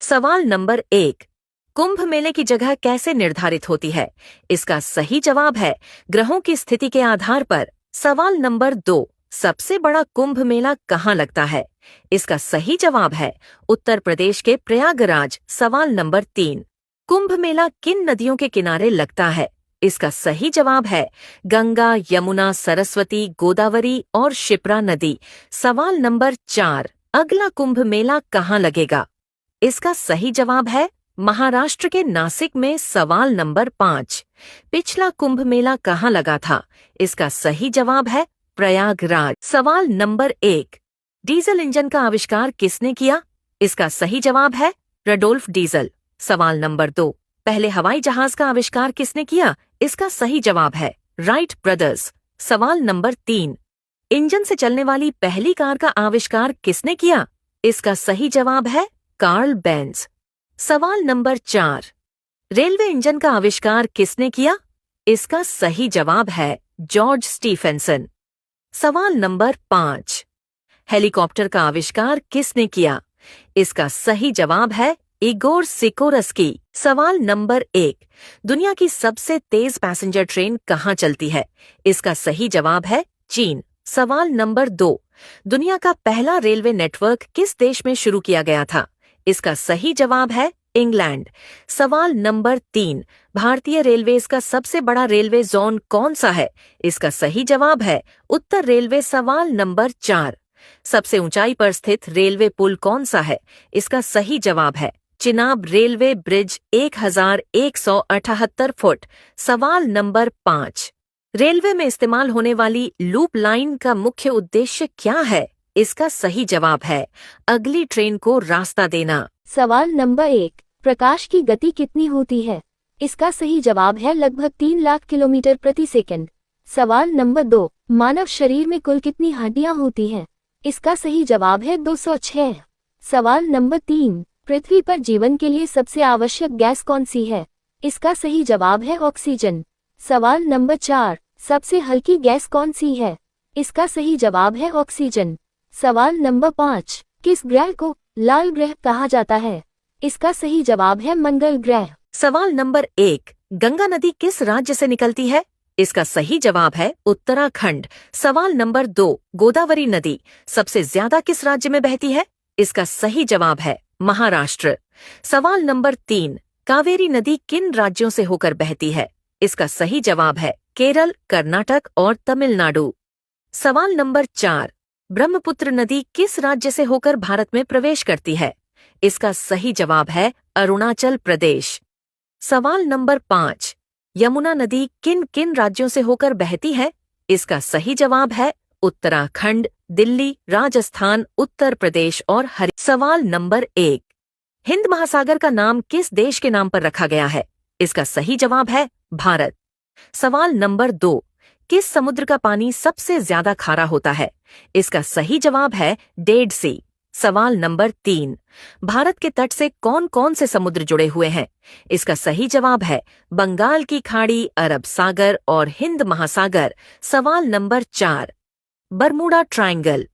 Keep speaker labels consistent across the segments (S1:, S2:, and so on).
S1: सवाल नंबर 1। कुंभ मेले की जगह कैसे निर्धारित होती है? इसका सही जवाब है ग्रहों की स्थिति के आधार पर। सवाल नंबर 2। सबसे बड़ा कुंभ मेला कहाँ लगता है? इसका सही जवाब है उत्तर प्रदेश के प्रयागराज। सवाल नंबर 3। कुंभ मेला किन नदियों के किनारे लगता है? इसका सही जवाब है गंगा, यमुना, सरस्वती, गोदावरी और शिप्रा नदी। सवाल नंबर 4। अगला कुंभ मेला कहाँ लगेगा? इसका सही जवाब है महाराष्ट्र के नासिक में। सवाल नंबर 5। पिछला कुंभ मेला कहाँ लगा था? इसका सही जवाब है प्रयागराज। सवाल नंबर 1। डीजल इंजन का आविष्कार किसने किया? इसका सही जवाब है रडोल्फ डीजल। सवाल नंबर 2। पहले हवाई जहाज का आविष्कार किसने किया? इसका सही जवाब है राइट ब्रदर्स। सवाल नंबर 3। इंजन से चलने वाली पहली कार का आविष्कार किसने किया? इसका सही जवाब है कार्ल बेंज। सवाल नंबर 4। रेलवे इंजन का आविष्कार किसने किया? इसका सही जवाब है जॉर्ज स्टीफेंसन। सवाल नंबर 5। हेलीकॉप्टर का आविष्कार किसने किया? इसका सही जवाब है इगोर सिकोरस्की। सवाल नंबर 1। दुनिया की सबसे तेज पैसेंजर ट्रेन कहाँ चलती है? इसका सही जवाब है चीन। सवाल नंबर 2। दुनिया का पहला रेलवे नेटवर्क किस देश में शुरू किया गया था? इसका सही जवाब है इंग्लैंड। सवाल नंबर 3। भारतीय रेलवेज का सबसे बड़ा रेलवे जोन कौन सा है? इसका सही जवाब है उत्तर रेलवे। सवाल नंबर 4। सबसे ऊंचाई पर स्थित रेलवे पुल कौन सा है? इसका सही जवाब है चिनाब रेलवे ब्रिज 1178 फुट। सवाल नंबर 5। रेलवे में इस्तेमाल होने वाली लूप लाइन का मुख्य उद्देश्य क्या है? इसका सही जवाब है अगली ट्रेन को रास्ता देना।
S2: सवाल नंबर 1। प्रकाश की गति कितनी होती है? इसका सही जवाब है लगभग 3 लाख किलोमीटर प्रति सेकंड। सवाल नंबर 2। मानव शरीर में कुल कितनी हड्डियां होती हैं? इसका सही जवाब है 206। सवाल नंबर 3। पृथ्वी पर जीवन के लिए सबसे आवश्यक गैस कौन सी है? इसका सही जवाब है ऑक्सीजन। सवाल नंबर 4। सबसे हल्की गैस कौन सी है? इसका सही जवाब है ऑक्सीजन। सवाल नंबर 5। किस ग्रह को लाल ग्रह कहा जाता है? इसका सही जवाब है मंगल ग्रह।
S1: सवाल नंबर 1। गंगा नदी किस राज्य से निकलती है? इसका सही जवाब है उत्तराखंड। सवाल नंबर 2। गोदावरी नदी सबसे ज्यादा किस राज्य में बहती है? इसका सही जवाब है महाराष्ट्र। सवाल नंबर 3। कावेरी नदी किन राज्यों से होकर बहती है? इसका सही जवाब है केरल, कर्नाटक और तमिलनाडु। सवाल नंबर 4। ब्रह्मपुत्र नदी किस राज्य से होकर भारत में प्रवेश करती है? इसका सही जवाब है अरुणाचल प्रदेश। सवाल नंबर 5। यमुना नदी किन किन राज्यों से होकर बहती है? इसका सही जवाब है उत्तराखंड, दिल्ली, राजस्थान, उत्तर प्रदेश और सवाल नंबर 1। हिंद महासागर का नाम किस देश के नाम पर रखा गया है? इसका सही जवाब है भारत। सवाल नंबर 2। किस समुद्र का पानी सबसे ज्यादा खारा होता है? इसका सही जवाब है डेड सी। सवाल नंबर 3। भारत के तट से कौन कौन से समुद्र जुड़े हुए हैं? इसका सही जवाब है बंगाल की खाड़ी, अरब सागर और हिंद महासागर। सवाल नंबर 4। बरमूडा ट्रायंगल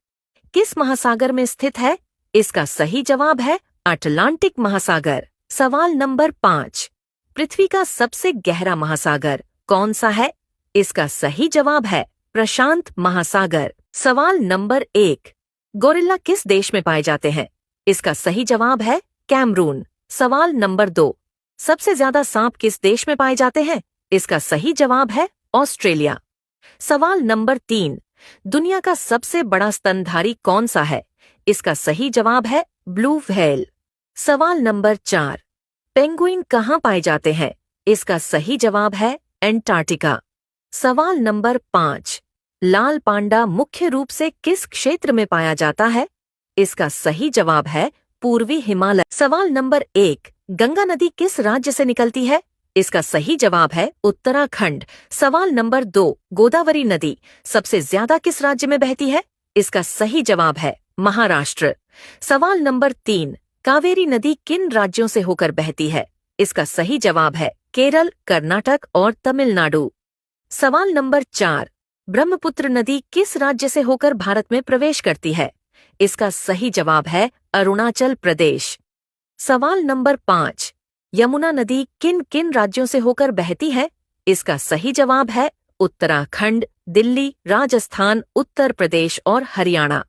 S1: किस महासागर में स्थित है? इसका सही जवाब है अटलांटिक महासागर। सवाल नंबर 5। पृथ्वी का सबसे गहरा महासागर कौन सा है? इसका सही जवाब है प्रशांत महासागर। सवाल नंबर 1। गोरिल्ला किस देश में पाए जाते हैं? इसका सही जवाब है कैमरून। सवाल नंबर 2। सबसे ज्यादा सांप किस देश में पाए जाते हैं? इसका सही जवाब है ऑस्ट्रेलिया। सवाल नंबर 3। दुनिया का सबसे बड़ा स्तनधारी कौन सा है? इसका सही जवाब है ब्लू व्हेल। सवाल नंबर 4। पेंगुइन कहाँ पाए जाते हैं? इसका सही जवाब है एंटार्क्टिका। सवाल नंबर 5। लाल पांडा मुख्य रूप से किस क्षेत्र में पाया जाता है? इसका सही जवाब है पूर्वी हिमालय। सवाल नंबर 1। गंगा नदी किस राज्य से निकलती है? इसका सही जवाब है उत्तराखंड। सवाल नंबर 2। गोदावरी नदी सबसे ज्यादा किस राज्य में बहती है? इसका सही जवाब है महाराष्ट्र। सवाल नंबर 3। कावेरी नदी किन राज्यों से होकर बहती है? इसका सही जवाब है केरल, कर्नाटक और तमिलनाडु। सवाल नंबर 4। ब्रह्मपुत्र नदी किस राज्य से होकर भारत में प्रवेश करती है? इसका सही जवाब है अरुणाचल प्रदेश। सवाल नंबर 5, यमुना नदी किन किन राज्यों से होकर बहती है? इसका सही जवाब है उत्तराखंड, दिल्ली, राजस्थान, उत्तर प्रदेश और हरियाणा।